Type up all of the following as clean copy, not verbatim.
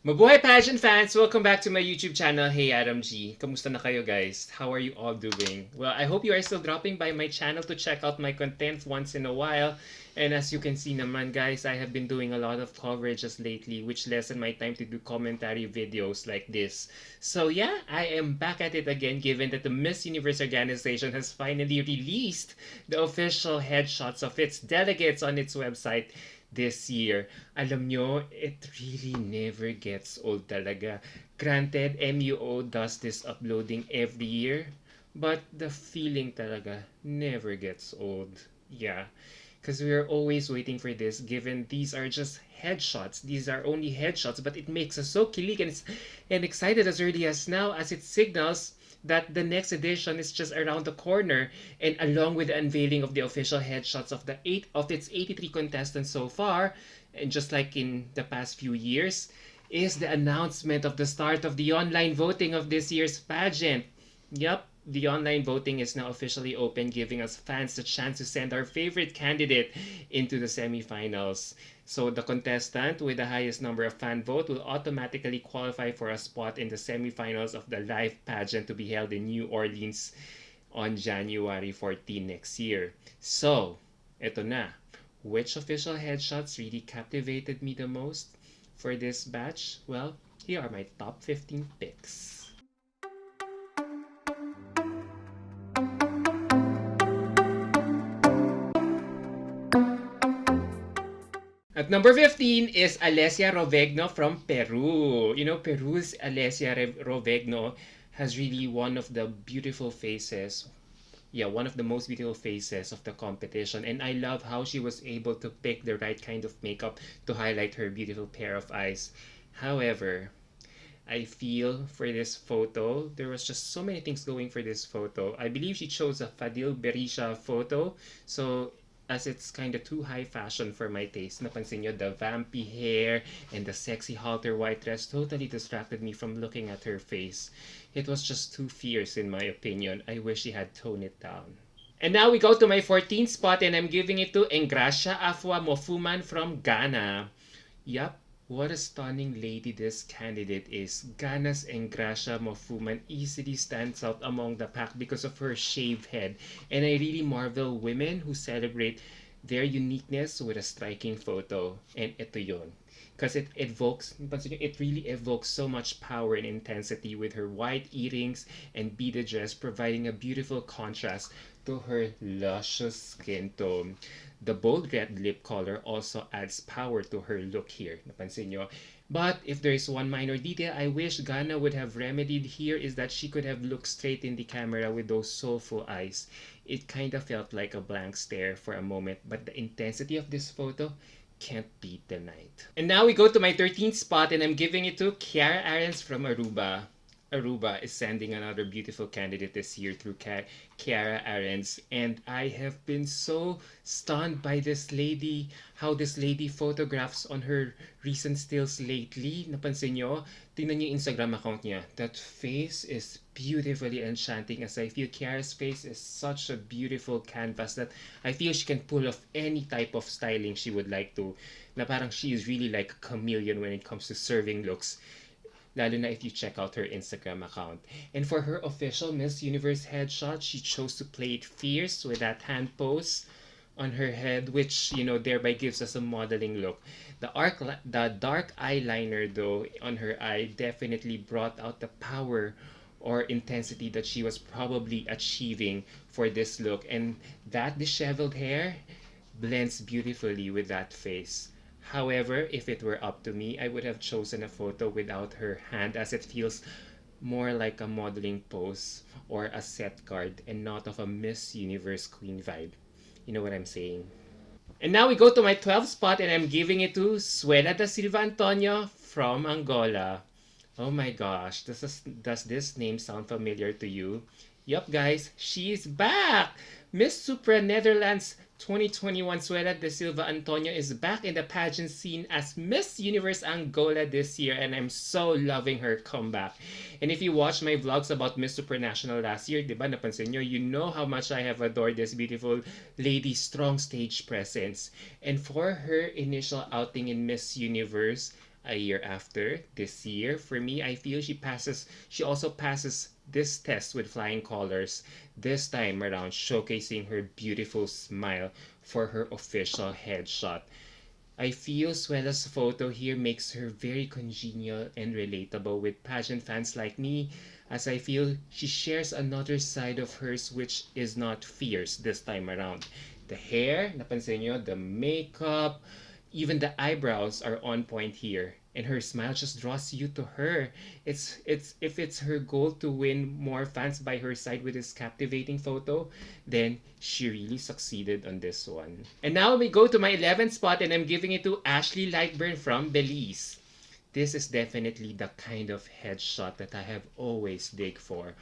Mabuhay pageant fans! Welcome back to my YouTube channel. Hey Adam G. Kamusta na kayo guys? How are you all doing? Well, I hope you are still dropping by my channel to check out my content once in a while. And as you can see naman guys, I have been doing a lot of coverages lately which lessen my time to do commentary videos like this. So yeah, I am back at it again given that the Miss Universe organization has finally released the official headshots of its delegates on its website this year. Alam nyo, it really never gets old talaga. Granted, MUO does this uploading every year, but the feeling talaga never gets old. Yeah, because we are always waiting for this given these are just headshots. These are only headshots, but it makes us so kilig and excited as early as now as it signals that the next edition is just around the corner, and along with the unveiling of the official headshots of the eight of its 83 contestants so far, and just like in the past few years, is the announcement of the start of the online voting of this year's pageant. Yep, the online voting is now officially open, giving us fans the chance to send our favorite candidate into the semifinals. So the contestant with the highest number of fan vote will automatically qualify for a spot in the semifinals of the live pageant to be held in New Orleans on January 14 next year. So, eto na. Which official headshots really captivated me the most for this batch? Well, here are my top 15 picks. At number 15 is Alessia Rovegno from Peru. You know, Peru's Alessia Rovegno has really one of the beautiful faces. Yeah, one of the most beautiful faces of the competition. And I love how she was able to pick the right kind of makeup to highlight her beautiful pair of eyes. However, I feel for this photo, there was just so many things going for this photo. I believe she chose a Fadil Berisha photo. So as it's kind of too high fashion for my taste. Napansin nyo, the vampy hair and the sexy halter white dress totally distracted me from looking at her face. It was just too fierce in my opinion. I wish she had toned it down. And now we go to my 14th spot and I'm giving it to Engracia Afua Mofuman from Ghana. Yup, what a stunning lady this candidate is. Ghana's Engracia Mofuman easily stands out among the pack because of her shaved head, and I really marvel women who celebrate their uniqueness with a striking photo. And ito yun. Because it really evokes so much power and intensity with her white earrings and beaded dress providing a beautiful contrast to her luscious skin tone. The bold red lip color also adds power to her look here. Napansin nyo? But if there is one minor detail I wish Ghana would have remedied here is that she could have looked straight in the camera with those soulful eyes. It kind of felt like a blank stare for a moment, but the intensity of this photo can't be denied. And now we go to my 13th spot and I'm giving it to Kiara Arens from Aruba. Aruba is sending another beautiful candidate this year through Kiara Arens, and I have been so stunned by this lady, how this lady photographs on her recent stills lately. Napansin nyo? Tingnan niyo yung Instagram account niya. That face is beautifully enchanting as I feel Kiara's face is such a beautiful canvas that I feel she can pull off any type of styling she would like to. Na parang she is really like a chameleon when it comes to serving looks. Lalo na if you check out her Instagram account. And for her official Miss Universe headshot, she chose to play it fierce with that hand pose on her head, which, you know, thereby gives us a modeling look. The dark eyeliner, though, on her eye definitely brought out the power or intensity that she was probably achieving for this look. And that disheveled hair blends beautifully with that face. However, if it were up to me, I would have chosen a photo without her hand as it feels more like a modeling pose or a set card and not of a Miss Universe Queen vibe. You know what I'm saying? And now we go to my 12th spot and I'm giving it to Suela da Silva Antonio from Angola. Oh my gosh, does this name sound familiar to you? Yup, guys, she's back! Miss Supra Netherlands 2021 Suela de Silva Antonio is back in the pageant scene as Miss Universe Angola this year, and I'm so loving her comeback. And if you watched my vlogs about Miss Supranational last year, diba napansin nyo, you know how much I have adored this beautiful lady's strong stage presence. And for her initial outing in Miss Universe, a year after this year. For me, I feel she also passes this test with flying colors, this time around showcasing her beautiful smile for her official headshot. I feel Suela's photo here makes her very congenial and relatable with pageant fans like me, as I feel she shares another side of hers which is not fierce this time around. The hair, napansin nyo, the makeup, even the eyebrows are on point here. And her smile just draws you to her. It's if it's her goal to win more fans by her side with this captivating photo, then she really succeeded on this one. And now we go to my 11th spot and I'm giving it to Ashley Lightburn from Belize. This is definitely the kind of headshot that I have always dig for.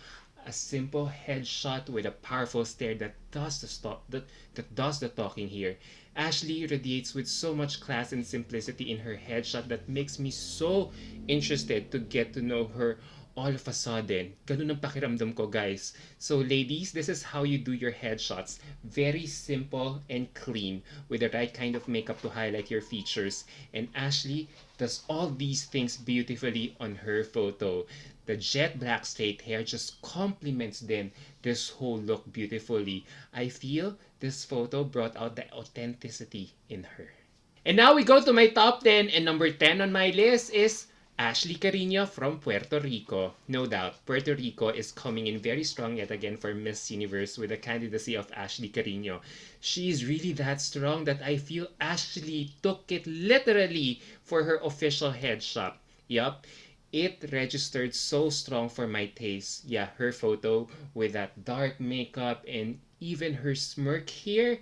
A simple headshot with a powerful stare that does the talking here. Ashley radiates with so much class and simplicity in her headshot that makes me so interested to get to know her all of a sudden. Ganun ang pakiramdam ko, guys. So ladies, this is how you do your headshots. Very simple and clean with the right kind of makeup to highlight your features. And Ashley does all these things beautifully on her photo. The jet black straight hair just complements then this whole look beautifully. I feel this photo brought out the authenticity in her. And now we go to my top 10, and number 10 on my list is Ashley Carino from Puerto Rico. No doubt, Puerto Rico is coming in very strong yet again for Miss Universe with the candidacy of Ashley Carino. She is really that strong that I feel Ashley took it literally for her official headshot. Yup, it registered so strong for my taste. Yeah, her photo with that dark makeup and even her smirk here.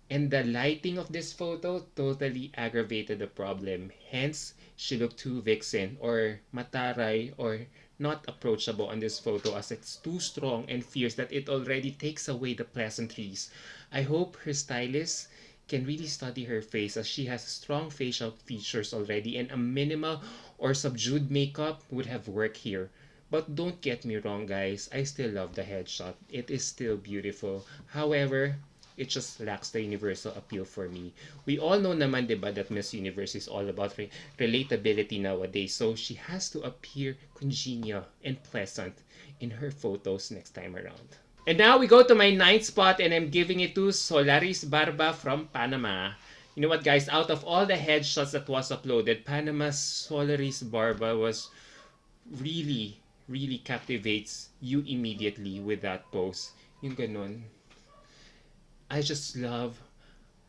And the lighting of this photo totally aggravated the problem. Hence, she looked too vixen or mataray or not approachable on this photo as it's too strong and fierce that it already takes away the pleasantries. I hope her stylist can really study her face as she has strong facial features already and a minimal or subdued makeup would have worked here. But don't get me wrong, guys, I still love the headshot. It is still beautiful. However, it just lacks the universal appeal for me. We all know naman, diba, that Miss Universe is all about relatability nowadays. So she has to appear congenial and pleasant in her photos next time around. And now we go to my ninth spot and I'm giving it to Solaris Barba from Panama. You know what, guys? Out of all the headshots that was uploaded, Panama's Solaris Barba was really, really captivates you immediately with that pose. Yung ganon. I just love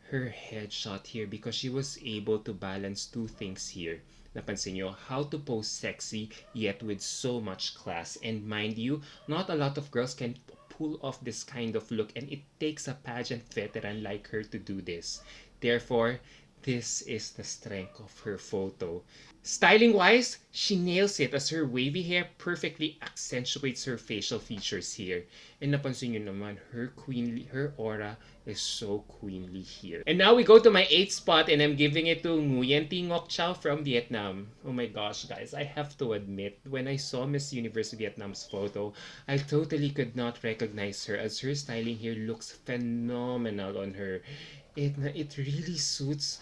her headshot here because she was able to balance two things here. Napansin nyo, how to pose sexy yet with so much class. And mind you, not a lot of girls can pull off this kind of look and it takes a pageant veteran like her to do this. Therefore, this is the strength of her photo. Styling wise, she nails it as her wavy hair perfectly accentuates her facial features here. And napansin nyo naman, her aura is so queenly here. And now we go to my 8th spot and I'm giving it to Nguyen Thi Ngoc Chau from Vietnam. Oh my gosh, guys, I have to admit, when I saw Miss Universe Vietnam's photo, I totally could not recognize her as her styling here looks phenomenal on her. It really suits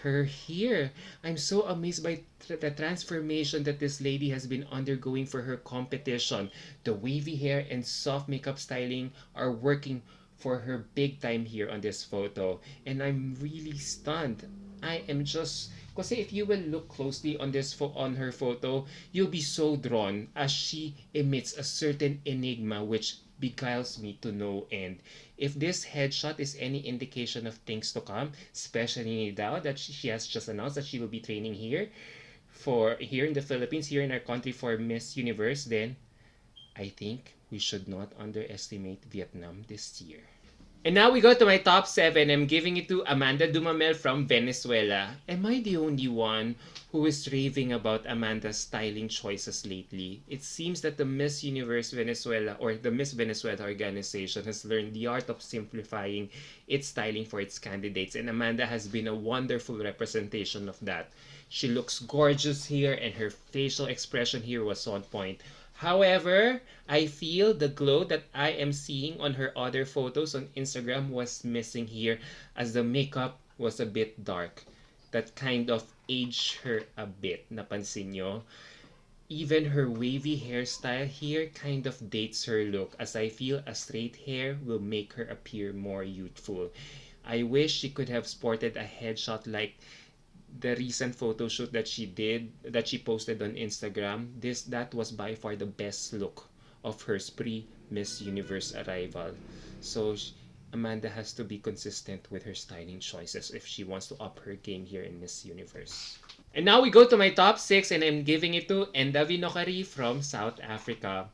her here. I'm so amazed by the transformation that this lady has been undergoing for her competition. The wavy hair and soft makeup styling are working for her big time here on this photo. And I'm really stunned. I am just kasi if you will look closely on on her photo, you'll be so drawn as she emits a certain enigma which beguiles me to no end. If this headshot is any indication of things to come, especially now that she has just announced that she will be training here in the Philippines, here in our country for Miss Universe, then I think we should not underestimate Vietnam this year. And now we go to my top 7. I'm giving it to Amanda Dumamel from Venezuela. Am I the only one who is raving about Amanda's styling choices lately? It seems that the Miss Universe Venezuela or the Miss Venezuela organization has learned the art of simplifying its styling for its candidates, and Amanda has been a wonderful representation of that. She looks gorgeous here and her facial expression here was on point. However, I feel the glow that I am seeing on her other photos on Instagram was missing here as the makeup was a bit dark. That kind of aged her a bit. Napansin nyo? Even her wavy hairstyle here kind of dates her look, as I feel a straight hair will make her appear more youthful. I wish she could have sported a headshot like the recent photo shoot that she posted on Instagram. That was by far the best look of her pre Miss Universe arrival. So Amanda has to be consistent with her styling choices if she wants to up her game here in Miss Universe. And now we go to my top 6, and I'm giving it to Endavi Nokari from South Africa.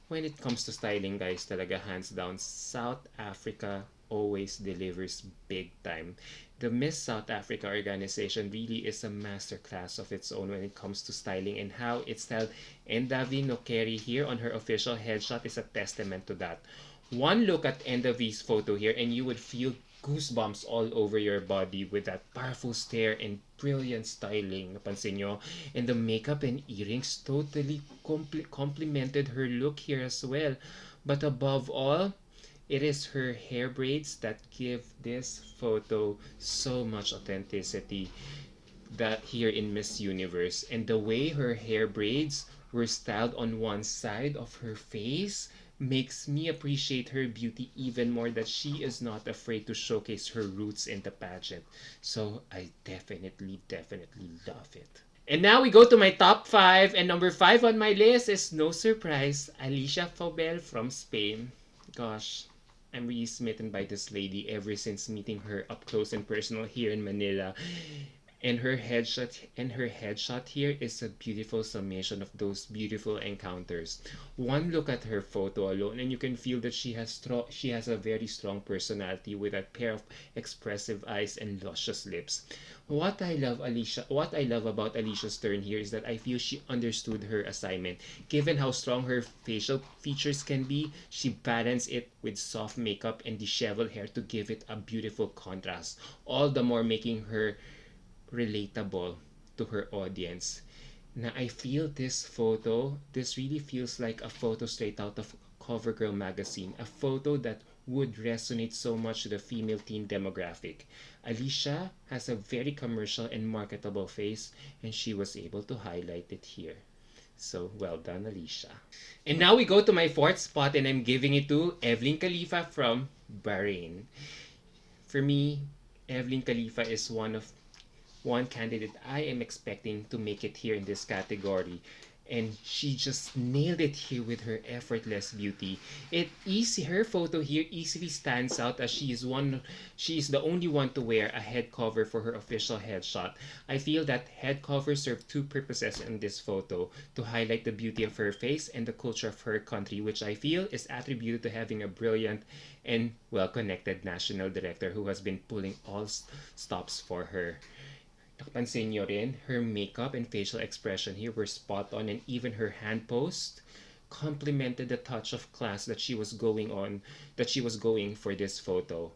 When it comes to styling, guys, talaga hands down, South Africa always delivers big time. The Miss South Africa organization really is a masterclass of its own when it comes to styling and how it's styled. And Davi Nokeri here on her official headshot is a testament to that. One look at Endavi's photo here and you would feel goosebumps all over your body with that powerful stare and brilliant styling. Napansin nyo? And the makeup and earrings totally complemented her look here as well. But above all, it is her hair braids that give this photo so much authenticity that here in Miss Universe. And the way her hair braids were styled on one side of her face makes me appreciate her beauty even more, that she is not afraid to showcase her roots in the pageant. So I definitely love it. And now we go to my top 5, and number 5 on my list is no surprise, Alicia Faubel from Spain. Gosh, I'm really smitten by this lady ever since meeting her up close and personal here in Manila. And her headshot here is a beautiful summation of those beautiful encounters. One look at her photo alone and you can feel that she has a very strong personality with a pair of expressive eyes and luscious lips. What I love about Alicia's turn here is that I feel she understood her assignment. Given how strong her facial features can be, she balanced it with soft makeup and disheveled hair to give it a beautiful contrast, all the more making her relatable to her audience. Now, I feel this really feels like a photo straight out of CoverGirl magazine, a photo that would resonate so much to the female teen demographic. Alicia has a very commercial and marketable face, and she was able to highlight it here. So, well done, Alicia. And now we go to my fourth spot, and I'm giving it to Evelyn Khalifa from Bahrain. For me, Evelyn Khalifa is one candidate I am expecting to make it here in this category. And she just nailed it here with her effortless beauty. Her photo here easily stands out as she is the only one to wear a head cover for her official headshot. I feel that head covers serve two purposes in this photo: to highlight the beauty of her face and the culture of her country, which I feel is attributed to having a brilliant and well-connected national director who has been pulling all stops for her. Napansin nyo rin, her makeup and facial expression here were spot on, and even her hand pose complemented the touch of class that she was going for this photo.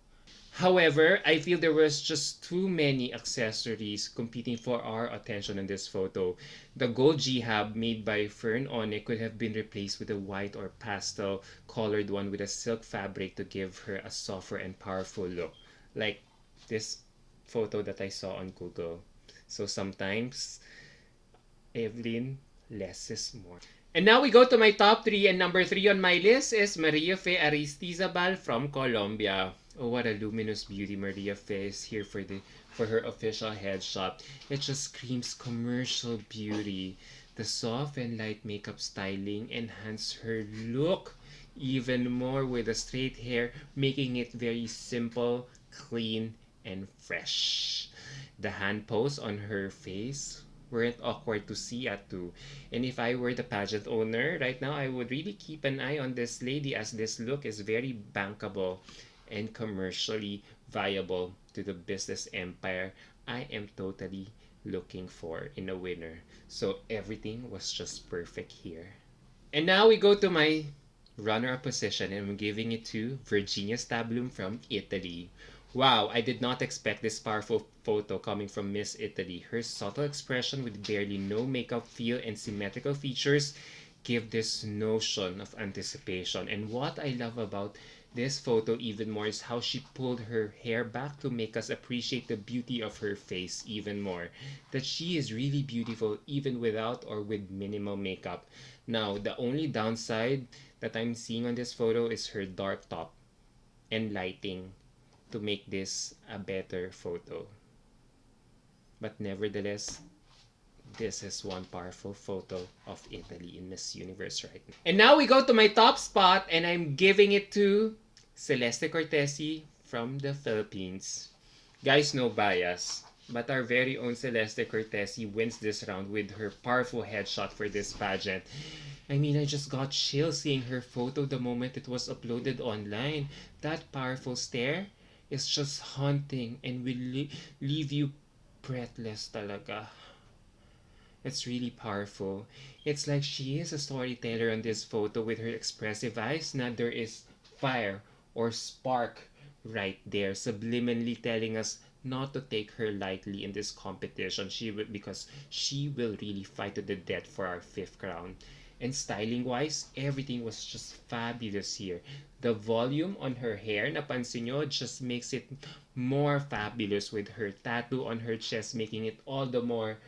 However, I feel there was just too many accessories competing for our attention in this photo. The gold jihab made by Fern One could have been replaced with a white or pastel colored one with a silk fabric to give her a softer and powerful look, like this photo that I saw on Google. So sometimes, Evelyn, less is more. And now we go to my top 3, and number 3 on my list is Maria Fe Aristizabal from Colombia. Oh, what a luminous beauty Maria Fe is here for her official headshot. It just screams commercial beauty. The soft and light makeup styling enhanced her look even more with the straight hair, making it very simple, clean, and fresh. The hand pose on her face weren't awkward to see at too. And if I were the pageant owner right now, I would really keep an eye on this lady, as this look is very bankable and commercially viable to the business empire I am totally looking for in a winner. So everything was just perfect here. And now we go to my runner-up position, and I'm giving it to Virginia Stablum from Italy. Wow, I did not expect this powerful photo coming from Miss Italy. Her subtle expression with barely no makeup feel and symmetrical features give this notion of anticipation. And what I love about this photo even more is how she pulled her hair back to make us appreciate the beauty of her face even more. That she is really beautiful even without or with minimal makeup. Now, the only downside that I'm seeing on this photo is her dark top and lighting to make this a better photo. But nevertheless, this is one powerful photo of Italy in Miss Universe right now. And now we go to my top spot, and I'm giving it to Celeste Cortesi from the Philippines. Guys, no bias, but our very own Celeste Cortesi wins this round with her powerful headshot for this pageant. I mean, I just got chills seeing her photo the moment it was uploaded online. That powerful stare is just haunting and will leave you breathless talaga. It's really powerful. It's like she is a storyteller on this photo with her expressive eyes. Now there is fire or spark right there, subliminally telling us not to take her lightly in this competition. Because she will really fight to the death for our fifth crown. And styling wise, everything was just fabulous here. The volume on her hair, napansin nyo, just makes it more fabulous with her tattoo on her chest, making it all the more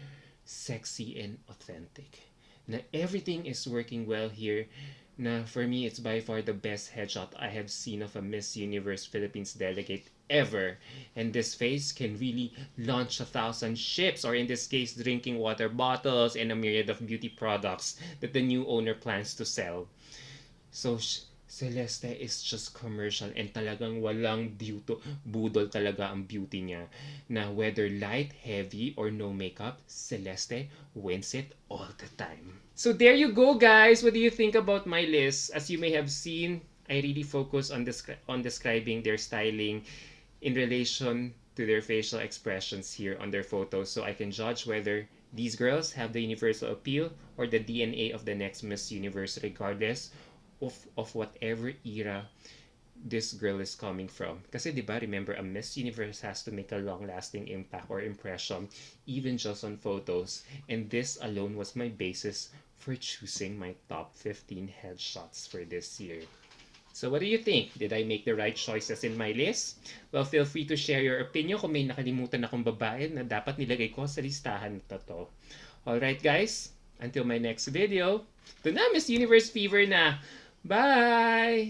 sexy and authentic. Na everything is working well here. Na for me, it's by far the best headshot I have seen of a Miss Universe Philippines delegate ever. And this face can really launch 1,000 ships, or in this case, drinking water bottles and a myriad of beauty products that the new owner plans to sell. So, Celeste is just commercial and talagang walang budol talaga ang beauty niya. Na whether light, heavy, or no makeup, Celeste wins it all the time. So there you go, guys. What do you think about my list? As you may have seen, I really focus on describing their styling in relation to their facial expressions here on their photos, so I can judge whether these girls have the universal appeal or the DNA of the next Miss Universe, regardless of whatever era this girl is coming from. Kasi di ba, remember, a Miss Universe has to make a long-lasting impact or impression, even just on photos. And this alone was my basis for choosing my top 15 headshots for this year. So what do you think? Did I make the right choices in my list? Well, feel free to share your opinion kung may nakalimutan akong babae na dapat nilagay ko sa listahan na to. Alright guys, until my next video, ito na, Miss Universe Fever na! Bye!